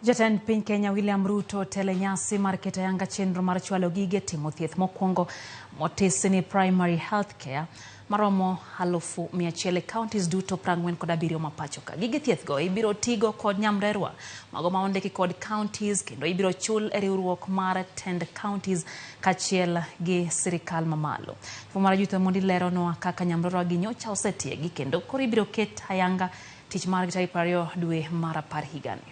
Jatend piny Kenya William Ruto tele nyasi mar keto ayanga chenro mar chwalo gige timo thieth mokwongo motisni primary health care maromo 100,000 counties duto 47 mapacho ka. Gige thieth go ibiro tigo kod nyamrerwa mago ma ondiki kod counties kendo ibiro chul e riwruok mar tend counties kachiel gi sirkal mamalo. Fumara Juto mondi lero no kaka nyamrerwa gi nyocha osetiegi kendo koro ibiro ket ayanga tich mar tarik 20 dwe mar 10 higani.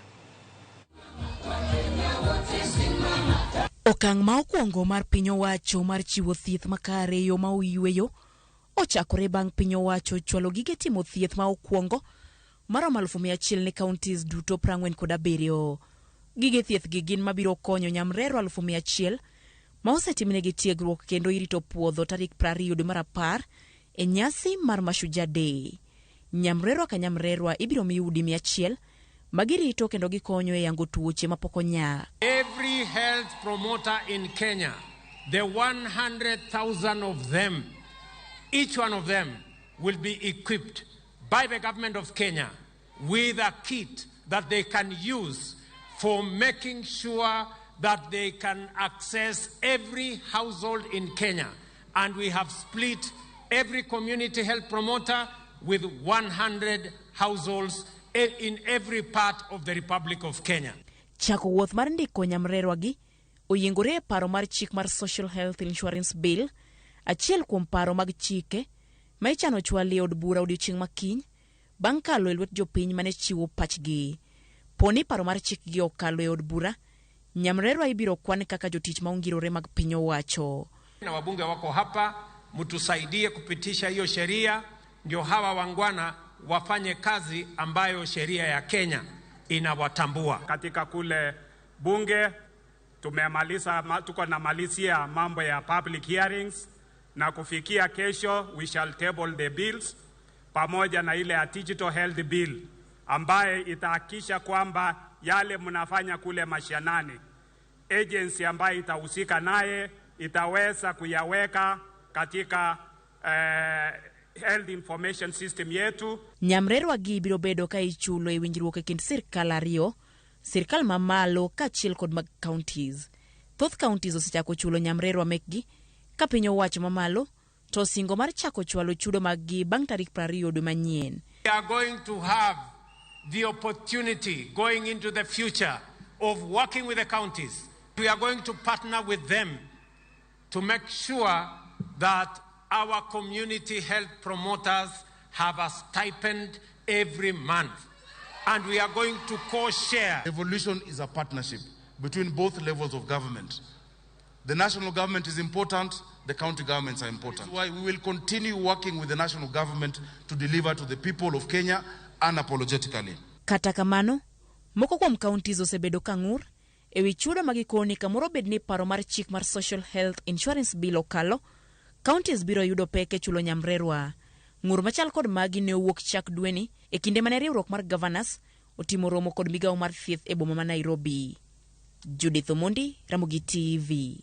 Okang' ma okwongo mar piny owacho mar chiwo thieth makare yo ma oyweyo ochakore bang' piny owacho chwalo gige timo thieth ma okwongo maromo 100,000 ne counties duto 47. Gige thieth gi gin mabiro konyo nyamrerwa 100,000 ma osetimnegi tiegruok kendo irito puodho tarik 20 dwe mar 10 e nyasi mar Mashujaa Day. Nyamrerwa ka nyamrerwa ibiro mi udi 100 magirito kendo gikonyo e yango tuoche mapok onya. Every health promoter in Kenya, the 100,000 of them, each one of them will be equipped by the government of Kenya with a kit that they can use for making sure that they can access every household in Kenya. And we have split every community health promoter with 100 households in every part of the Republic of Kenya. Chako wuoth mar ndiko nyamrerwa gi oyengore e paro mar chik mar Social Health Insurance Bill, achiel kuom paro mag chike ma ichano chwali od bura odiochieng' makiny bang' kalo e lwet jopiny mane chiwo pachgi. Poni paro mar chik gi okalo e od bura, nyamrerwa ibiro kwan kaka jotich maongirore mag piny owacho. Na wabunge wako hapa, mtusaidie kupitisha hiyo sheria ndio hawa wangwana wafanye kazi ambayo sheria ya Kenya inawatambua. Katika kule bunge tuko na malizia mambo ya public hearings na kufikia kesho we shall table the bills pamoja na ile ya digital health bill ambaye itahakisha kwamba yale mnafanya kule mashinani agency ambayo itahusika naye itaweza kuyaweka katika health information system yetu. Nyamrerwa gi biro bedo ka ichulo e winjruok e kind sirkal ariyo, sirkal mamalo kachiel kod mag counties. Thoth counties osechako chulo nyamrerwa mekgi ka piny owacho mamalo to singo mar chako chwalo chudo maggi bang' tarik 20 dwe manyien. We are going to have the opportunity going into the future of working with the counties. We are going to partner with them to make sure that our community health promoters have a stipend every month. And we are going to co-share. Evolution is a partnership between both levels of government. The national government is important, the county governments are important. That's why we will continue working with the national government to deliver to the people of Kenya unapologetically. Kata kamano, moko kuom counties osebedo kang'ur ewi chudo magikoni kamoro bedni paro mar chik mar Social Health Insurance Bill okalo, counties biro yudo peke chulo nyamrerwa. Ng'ur machal kod magi ne owuok chak dweni e kinde mane riwruok mar gavanas otimo romo kod migawo mar thieth e boma ma Nairobi. Judith Omondi, Ramogi TV.